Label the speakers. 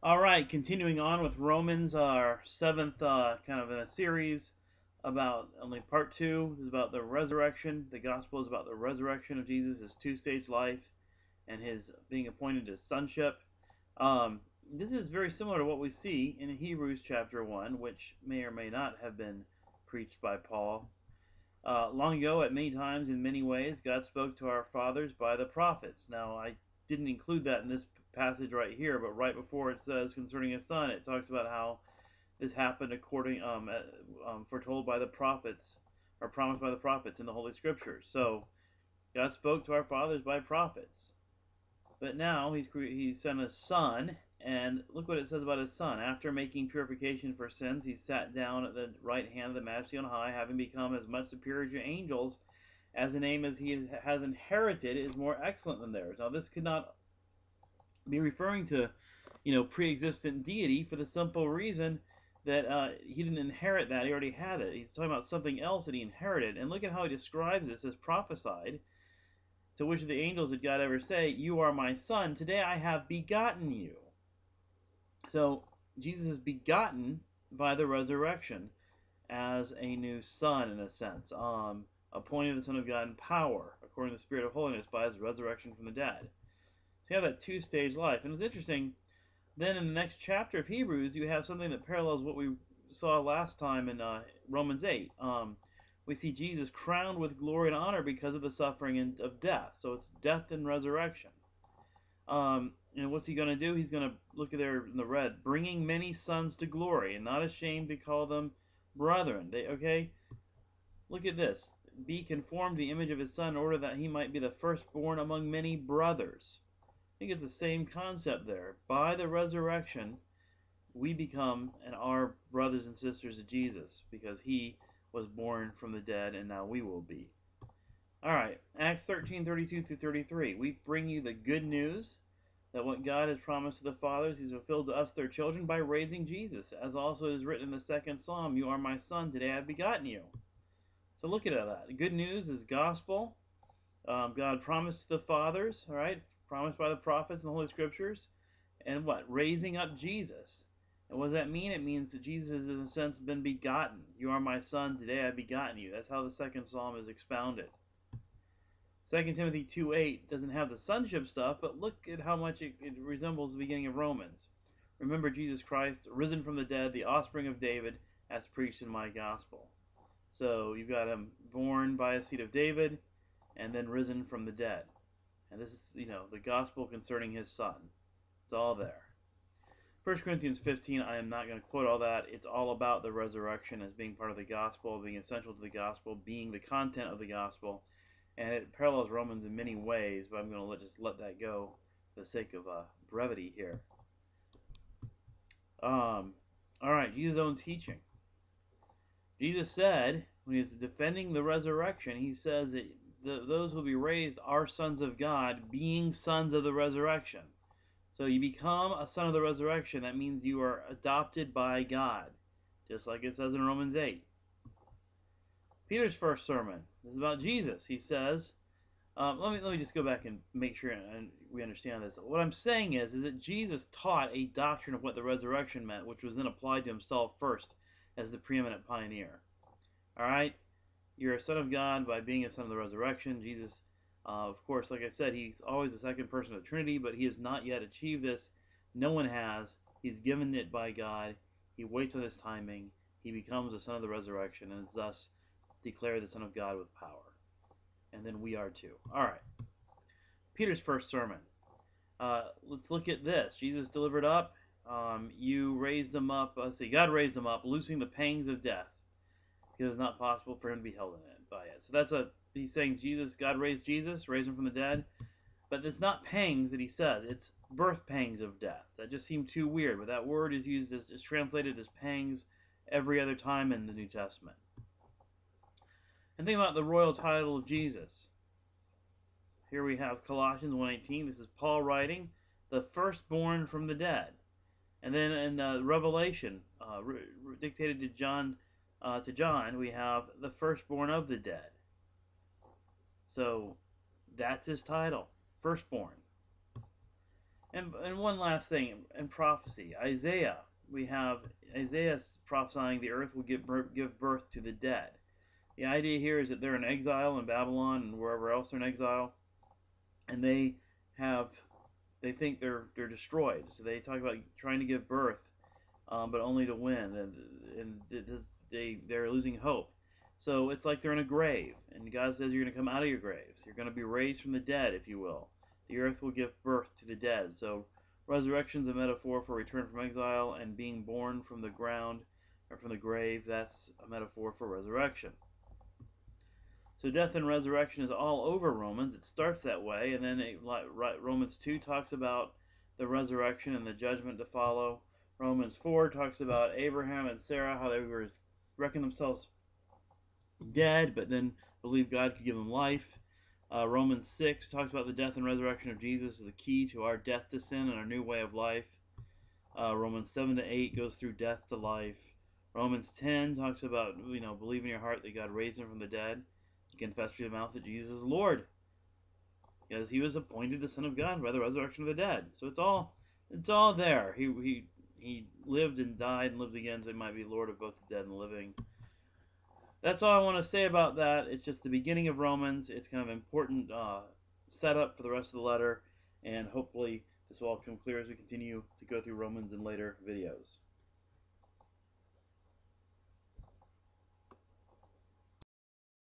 Speaker 1: All right, continuing on with Romans, our seventh kind of in a series about only part two. This is about the resurrection. The gospel is about the resurrection of Jesus, his two-stage life, and his being appointed to sonship. This is very similar to what we see in Hebrews chapter 1, which may or may not have been preached by Paul. Long ago, at many times, in many ways, God spoke to our fathers by the prophets. Now, I didn't include that in this passage right here, but right before it says concerning his son, it talks about how this happened according, foretold by the prophets, or promised by the prophets in the Holy Scriptures. So, God spoke to our fathers by prophets. But now he sent a son, and look what it says about his son. After making purification for sins, he sat down at the right hand of the Majesty on high, having become as much superior to angels, as the name as he has inherited is more excellent than theirs. Now this could not be referring to, pre-existent deity, for the simple reason that he didn't inherit that; he already had it. He's talking about something else that he inherited. And look at how he describes this as prophesied. To which of the angels did God ever say, "You are my son, today I have begotten you"? So Jesus is begotten by the resurrection as a new son, in a sense, appointed the Son of God in power, according to the Spirit of holiness, by his resurrection from the dead. So you have that two-stage life. And it's interesting, then in the next chapter of Hebrews, you have something that parallels what we saw last time in Romans 8. We see Jesus crowned with glory and honor because of the suffering of death. So it's death and resurrection. And what's he going to do? He's going to, look at there in the red, bringing many sons to glory, and not ashamed to call them brethren. Look at this. Be conformed to the image of his son in order that he might be the firstborn among many brothers. I think it's the same concept there. By the resurrection, we become and are brothers and sisters of Jesus, because he was born from the dead, and now we will be. Alright, Acts 13:32 through 33. We bring you the good news that what God has promised to the fathers, he's fulfilled to us, their children, by raising Jesus. As also is written in the second psalm, "You are my son, today I have begotten you." So look at that. The good news is gospel. God promised to the fathers, alright, promised by the prophets in the Holy Scriptures. And what? Raising up Jesus. And what does that mean? It means that Jesus has, in a sense, been begotten. "You are my son, today I have begotten you." That's how the second psalm is expounded. 2 Timothy 2:8 doesn't have the sonship stuff, but look at how much it resembles the beginning of Romans. "Remember Jesus Christ, risen from the dead, the offspring of David, as preached in my gospel." So you've got him born by a seed of David, and then risen from the dead. And this is, the gospel concerning his son. It's all there. 1 Corinthians 15, I am not going to quote all that. It's all about the resurrection as being part of the gospel, being essential to the gospel, being the content of the gospel. And it parallels Romans in many ways, but I'm going to just let that go for the sake of brevity here. Alright, Jesus' own teaching. Jesus said, when he was defending the resurrection, he says that those who will be raised are sons of God, being sons of the resurrection. So you become a son of the resurrection. That means you are adopted by God, just like it says in Romans 8. Peter's first sermon is about Jesus. He says, let me just go back and make sure and we understand this. What I'm saying is that Jesus taught a doctrine of what the resurrection meant, which was then applied to himself first as the preeminent pioneer. All right, you're a son of God by being a son of the resurrection. Jesus, of course, like I said, he's always the second person of the Trinity, but he has not yet achieved this. No one has. He's given it by God. He waits on his timing. He becomes a son of the resurrection, and is thus declared the Son of God with power. And then we are too. Alright. Peter's first sermon. Let's look at this. Jesus delivered up. You raised him up. God raised him up, loosing the pangs of death, because it's not possible for him to be held in it by it. So that's what he's saying. God raised Jesus, raised him from the dead. But it's not pangs that he says. It's birth pangs of death. That just seemed too weird. But that word is translated as pangs every other time in the New Testament. And think about the royal title of Jesus. Here we have Colossians 1:18. This is Paul writing, "the firstborn from the dead." And then in Revelation, dictated to John, we have "the firstborn of the dead." So that's his title, firstborn. And one last thing, in prophecy, Isaiah, we have Isaiah prophesying the earth will give birth to the dead. The idea here is that they're in exile in Babylon and wherever else they're in exile, and have they think they're destroyed. So they talk about trying to give birth, but only to win, and they're losing hope. So it's like they're in a grave, and God says you're going to come out of your graves. You're going to be raised from the dead, if you will. The earth will give birth to the dead. So resurrection is a metaphor for return from exile, and being born from the ground or from the grave, that's a metaphor for resurrection. So death and resurrection is all over Romans. It starts that way, and then Romans 2 talks about the resurrection and the judgment to follow. Romans 4 talks about Abraham and Sarah, how they were reckoned themselves dead, but then believed God could give them life. Romans 6 talks about the death and resurrection of Jesus as the key to our death to sin and our new way of life. Romans 7 to 8 goes through death to life. Romans 10 talks about, believe in your heart that God raised him from the dead. You confess with your mouth that Jesus is Lord, because he was appointed the Son of God by the resurrection of the dead. So it's all there. He lived and died and lived again, so he might be Lord of both the dead and the living. That's all I want to say about that. It's just the beginning of Romans. It's kind of an important setup for the rest of the letter, and hopefully this will all come clear as we continue to go through Romans in later videos.